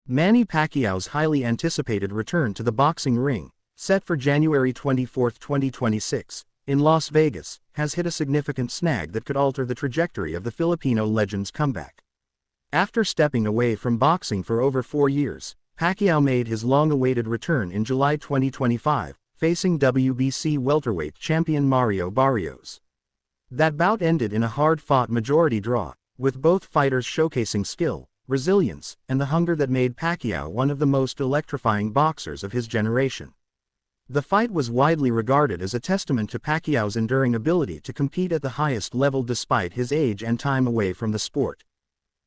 Manny Pacquiao's highly anticipated return to the boxing ring, set for January 24, 2026, in Las Vegas, has hit a significant snag that could alter the trajectory of the Filipino legend's comeback. After stepping away from boxing for over 4 years, Pacquiao made his long-awaited return in July 2025, facing WBC welterweight champion Mario Barrios. That bout ended in a hard-fought majority draw, with both fighters showcasing skill, resilience, and the hunger that made Pacquiao one of the most electrifying boxers of his generation. The fight was widely regarded as a testament to Pacquiao's enduring ability to compete at the highest level despite his age and time away from the sport.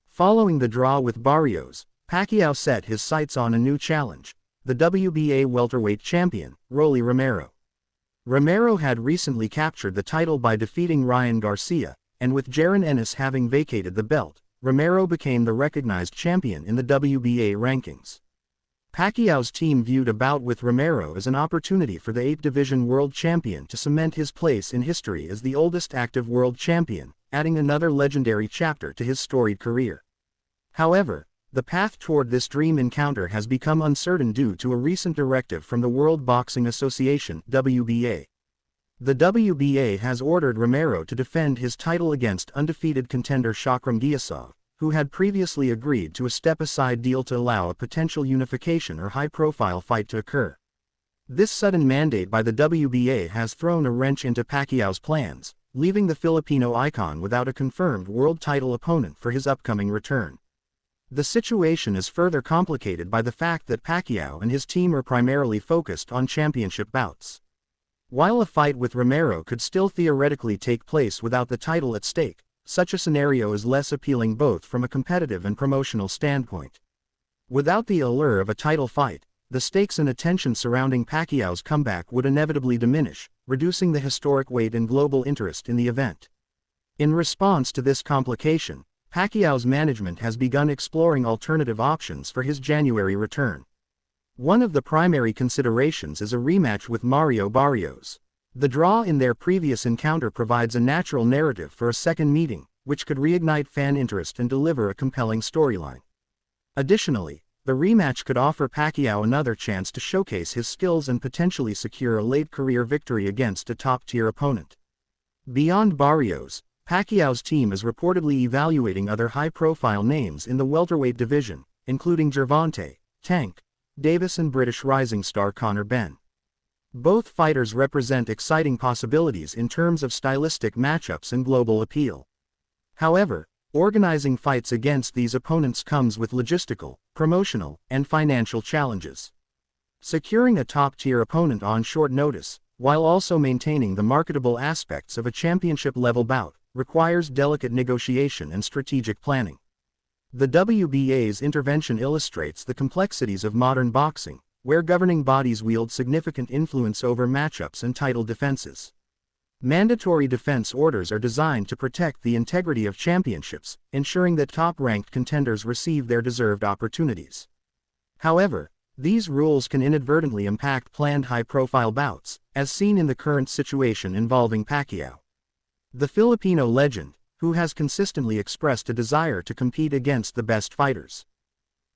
Following the draw with Barrios, Pacquiao set his sights on a new challenge, the WBA welterweight champion, Rolly Romero. Romero had recently captured the title by defeating Ryan Garcia, and with Jaron Ennis having vacated the belt, Romero became the recognized champion in the WBA rankings. Pacquiao's team viewed a bout with Romero as an opportunity for the 8-division world champion to cement his place in history as the oldest active world champion, adding another legendary chapter to his storied career. However, the path toward this dream encounter has become uncertain due to a recent directive from the World Boxing Association (WBA). The WBA has ordered Romero to defend his title against undefeated contender Shakhram Giyasov, who had previously agreed to a step-aside deal to allow a potential unification or high-profile fight to occur. This sudden mandate by the WBA has thrown a wrench into Pacquiao's plans, leaving the Filipino icon without a confirmed world title opponent for his upcoming return. The situation is further complicated by the fact that Pacquiao and his team are primarily focused on championship bouts. While a fight with Romero could still theoretically take place without the title at stake, such a scenario is less appealing both from a competitive and promotional standpoint. Without the allure of a title fight, the stakes and attention surrounding Pacquiao's comeback would inevitably diminish, reducing the historic weight and global interest in the event. In response to this complication, Pacquiao's management has begun exploring alternative options for his January return. One of the primary considerations is a rematch with Mario Barrios. The draw in their previous encounter provides a natural narrative for a second meeting, which could reignite fan interest and deliver a compelling storyline. Additionally, the rematch could offer Pacquiao another chance to showcase his skills and potentially secure a late-career victory against a top-tier opponent. Beyond Barrios, Pacquiao's team is reportedly evaluating other high-profile names in the welterweight division, including Gervonta, Tank Davis and British rising star Conor Benn. Both fighters represent exciting possibilities in terms of stylistic matchups and global appeal. However, organizing fights against these opponents comes with logistical, promotional, and financial challenges. Securing a top-tier opponent on short notice, while also maintaining the marketable aspects of a championship-level bout, requires delicate negotiation and strategic planning. The WBA's intervention illustrates the complexities of modern boxing, where governing bodies wield significant influence over matchups and title defenses. Mandatory defense orders are designed to protect the integrity of championships, ensuring that top-ranked contenders receive their deserved opportunities. However, these rules can inadvertently impact planned high-profile bouts, as seen in the current situation involving Pacquiao. The Filipino legend, who has consistently expressed a desire to compete against the best fighters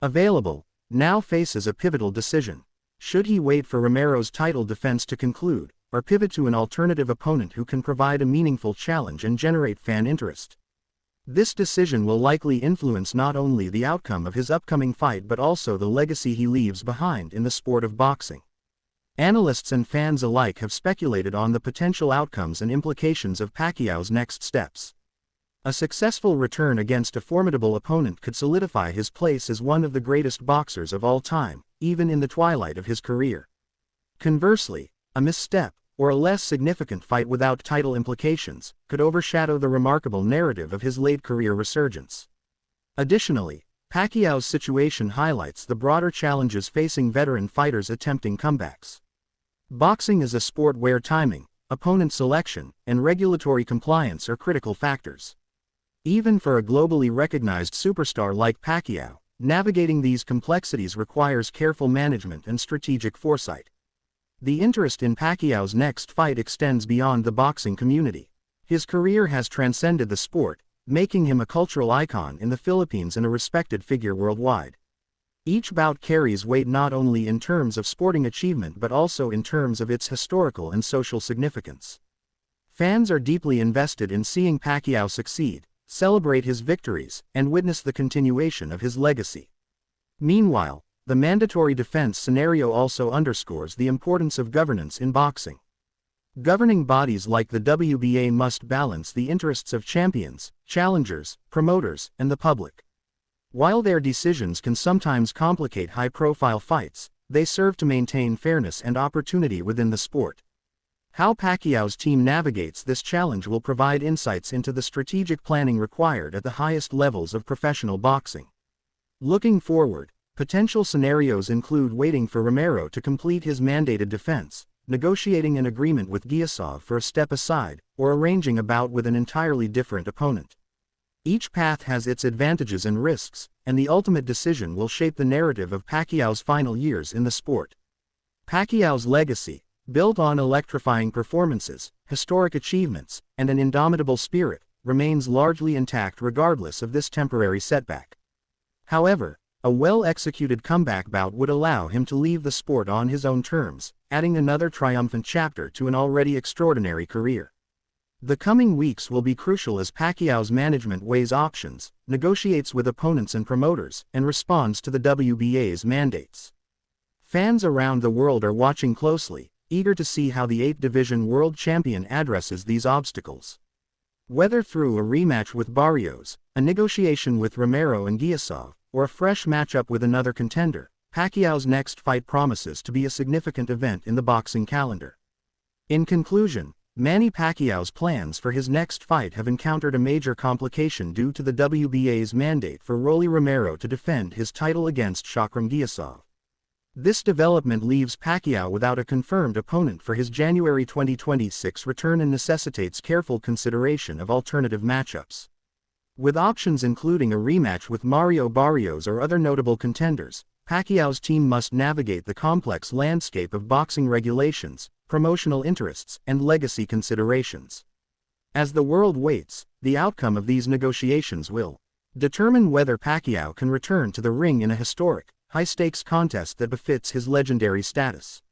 available, now faces a pivotal decision. Should he wait for Romero's title defense to conclude, or pivot to an alternative opponent who can provide a meaningful challenge and generate fan interest? This decision will likely influence not only the outcome of his upcoming fight but also the legacy he leaves behind in the sport of boxing. Analysts and fans alike have speculated on the potential outcomes and implications of Pacquiao's next steps. A successful return against a formidable opponent could solidify his place as one of the greatest boxers of all time, even in the twilight of his career. Conversely, a misstep, or a less significant fight without title implications, could overshadow the remarkable narrative of his late-career resurgence. Additionally, Pacquiao's situation highlights the broader challenges facing veteran fighters attempting comebacks. Boxing is a sport where timing, opponent selection, and regulatory compliance are critical factors. Even for a globally recognized superstar like Pacquiao, navigating these complexities requires careful management and strategic foresight. The interest in Pacquiao's next fight extends beyond the boxing community. His career has transcended the sport, making him a cultural icon in the Philippines and a respected figure worldwide. Each bout carries weight not only in terms of sporting achievement but also in terms of its historical and social significance. Fans are deeply invested in seeing Pacquiao succeed, celebrate his victories, and witness the continuation of his legacy. Meanwhile, the mandatory defense scenario also underscores the importance of governance in boxing. Governing bodies like the WBA must balance the interests of champions, challengers, promoters, and the public. While their decisions can sometimes complicate high-profile fights, they serve to maintain fairness and opportunity within the sport. How Pacquiao's team navigates this challenge will provide insights into the strategic planning required at the highest levels of professional boxing. Looking forward, potential scenarios include waiting for Romero to complete his mandated defense, negotiating an agreement with Giyasov for a step aside, or arranging a bout with an entirely different opponent. Each path has its advantages and risks, and the ultimate decision will shape the narrative of Pacquiao's final years in the sport. Pacquiao's legacy, built on electrifying performances, historic achievements, and an indomitable spirit, remains largely intact regardless of this temporary setback. However, a well-executed comeback bout would allow him to leave the sport on his own terms, adding another triumphant chapter to an already extraordinary career. The coming weeks will be crucial as Pacquiao's management weighs options, negotiates with opponents and promoters, and responds to the WBA's mandates. Fans around the world are watching closely, eager to see how the 8th-division world champion addresses these obstacles. Whether through a rematch with Barrios, a negotiation with Romero and Giyasov, or a fresh matchup with another contender, Pacquiao's next fight promises to be a significant event in the boxing calendar. In conclusion, Manny Pacquiao's plans for his next fight have encountered a major complication due to the WBA's mandate for Rolly Romero to defend his title against Shakhram Giyasov. This development leaves Pacquiao without a confirmed opponent for his January 2026 return and necessitates careful consideration of alternative matchups. With options including a rematch with Mario Barrios or other notable contenders, Pacquiao's team must navigate the complex landscape of boxing regulations, promotional interests, and legacy considerations. As the world waits, the outcome of these negotiations will determine whether Pacquiao can return to the ring in a historic, high-stakes contest that befits his legendary status.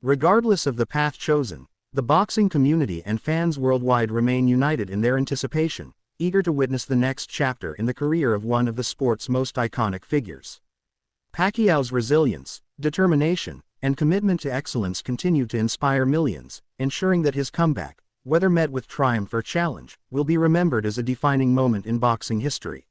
Regardless of the path chosen, the boxing community and fans worldwide remain united in their anticipation, eager to witness the next chapter in the career of one of the sport's most iconic figures. Pacquiao's resilience, determination, and commitment to excellence continue to inspire millions, ensuring that his comeback, whether met with triumph or challenge, will be remembered as a defining moment in boxing history.